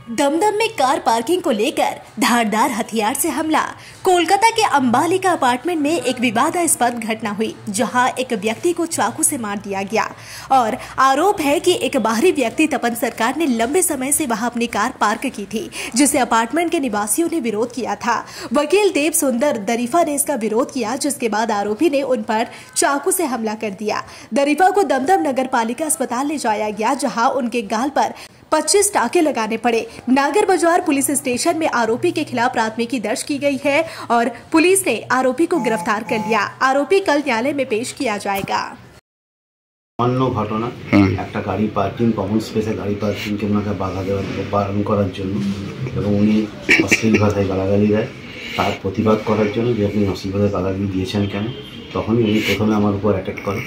दमदम में car parking को लेकर धारदार हथियार से हमला। कोलकाता के अंबाली का अपार्टमेंट में एक विवादास्पद घटना हुई, जहां एक व्यक्ति को चाकू से मार दिया गया और आरोप है कि एक बाहरी व्यक्ति तपन सरकार ने लंबे समय से वहां अपनी कार पार्क की थी, जिसे अपार्टमेंट के निवासियों ने विरोध किया था। वकील देव सुंदर दरीफा ने इसका विरोध किया, जिसके बाद आरोपी ने उन पर चाकू से हमला कर दिया। दरीफा को दमदम नगर पालिका अस्पताल ले जाया गया, जहाँ उनके गाल पर 25 टाके लगाने पड़े। नागर बाजार पुलिस स्टेशन में आरोपी के खिलाफ प्राथमिकी दर्ज की गई है और पुलिस ने आरोपी को गिरफ्तार कर लिया। आरोपी कल न्यायालय में पेश किया जाएगा। सामान्य घटना একটা গাড়ি পার্কিং কমন স্পেসে গাড়ি পার্কিংকে ওনাকে বাধা দেওয়ার বারণ করার জন্য এবং উনি অশ্লীল ভাষায় গালাগালি দেয়, তার প্রতিবাদ করার জন্য যে আপনি অশ্লীল ভাষায় গালাগালি দিয়েছেন কেন, তখনই উনি প্রথমে আমার উপর অ্যাটাক করেন।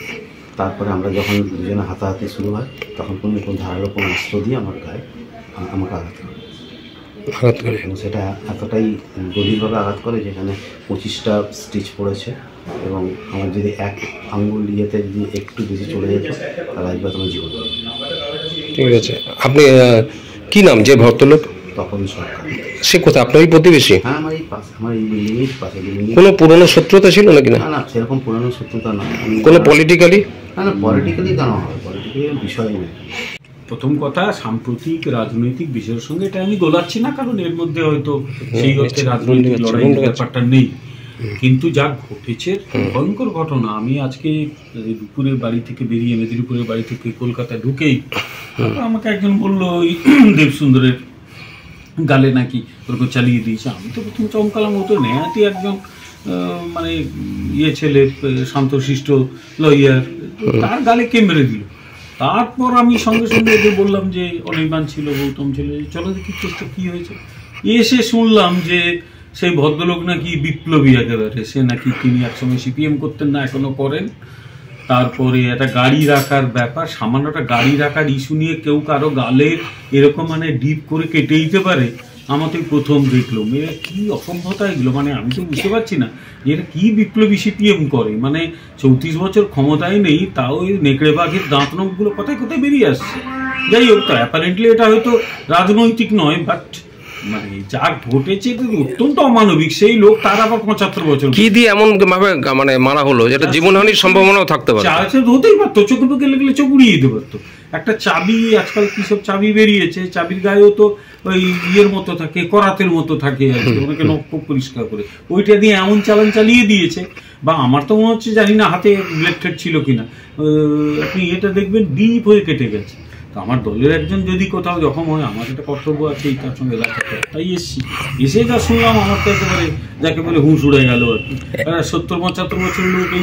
তারপরে আমরা যখন দুজনে হাতাহাতি শুরু হয় তখন কোনো ধারালো কোনো অস্ত্র দিয়ে আমার গায়ে আমাকে আঘাত করে এবং সেটা এতটাই গভীরভাবে আঘাত করে যেখানে 25টা স্টিচ পড়েছে এবং আমার যদি এক আঙ্গুল ইয়েতে যদি একটু বেশি চলে যেত তাহলে একবার তোমার জীবন। ঠিক আছে, আপনি কি নাম যে ভদ্রলোক? তখন সরকার। সে কোথায়? আপনারই প্রতিবেশী? হ্যাঁ, আমার এই পাশে, আমার এই বিল্ডিংয়ের পাশে। কোনো পুরনো শত্রুতা ছিল নাকি? না না, সেরকম পুরনো শত্রুতা না। কোনো পলিটিক্যালি? না না, পলিটিক্যালি কেন হবে? পলিটিক্যালি বিষয় নেই। প্রথম কথা, সাম্প্রতিক রাজনৈতিক বিষয়ের সঙ্গে এটা আমি গোলাচ্ছি না, কারণ এর মধ্যে হয়তো সেই অর্থে রাজনৈতিক লড়াইয়ের ব্যাপারটা নেই। কিন্তু যা ঘটেছে ভয়ঙ্কর ঘটনা। আমি আজকে দুপুরে বাড়ি থেকে বেরিয়ে মেদিনীপুরের বাড়ি থেকে কলকাতা ঢুকেই আমাকে একজন বললো ওই দেবসুন্দরের গালে নাকি ওরকম চালিয়ে দিয়েছে। আমি তো প্রথম চমকালাম, ও তো নেহাতি একজন মানে ইয়ে ছেলে, শান্তশিষ্ট লয়ার, তার গালে কে মেরে দিল। তারপর আমি সঙ্গে সঙ্গে এদের বললাম যে অনির্বাণ ছিল, গৌতম ছিল, চলো দেখি কেসটা কী হয়েছে। এসে শুনলাম যে সেই ভদ্রলোক নাকি বিপ্লবী একেবারে, সে নাকি তিনি একসময় সিপিএম করতেন, না এখনো করেন। তারপরে একটা গাড়ি রাখার ব্যাপার, সামান্য একটা গাড়ি রাখার ইস্যু নিয়ে কেউ কারো গালে এরকম মানে ডিপ করে কেটে দিতে পারে, আমার তো প্রথম দেখলাম। এরা কী অসভ্যতা এগুলো, মানে আমি তো বুঝতে পারছি না এরা কী বিপ্লবী সিপিএম করে। মানে 34 বছর ক্ষমতায় নেই, তাও এই নেকড়ে বাঘের দাঁত নখগুলো কোথায় কোথায় বেরিয়ে আসছে। যাই হোক, তা অ্যাপারেন্টলি এটা হয়তো রাজনৈতিক নয়, বাট মানে যা ঘটেছে অত্যন্ত অমানবিক। সেই লোক, তার আবার 75 বছর। কি দিয়ে এমন ভাবে মানে মারা হলো যেটা জীবনহানির সম্ভাবনাও থাকতে পারে? হতেই পারতো, চোখে টোকে লেগেলে চোখ উড়িয়ে দিতে পারতো। একটা চাবি, আজকাল কি সব চাবি বেরিয়েছে, চাবির গায়েও তো ওই ইয়ের মতো থাকে, করাতের মতো থাকে আর কি, ওনাকে নখ পরিষ্কার করে ওইটা দিয়ে এমন চালান চালিয়ে দিয়েছে। বা আমার তো মনে হচ্ছে, জানি না হাতে ব্লেড ছিল কিনা, আপনি এটা দেখবেন ডিপ হয়ে কেটে গেছে। তো আমার দলের একজন যদি কোথাও জখম হয়, আমার একটা কর্তব্য আছে তার সঙ্গে দেখা, তাই এসছি। এসে যা শুনলাম আমার তো একেবারে যাকে বলে হুঁশ উড়ে গেল আর কি। 70-75 বছর লোক এই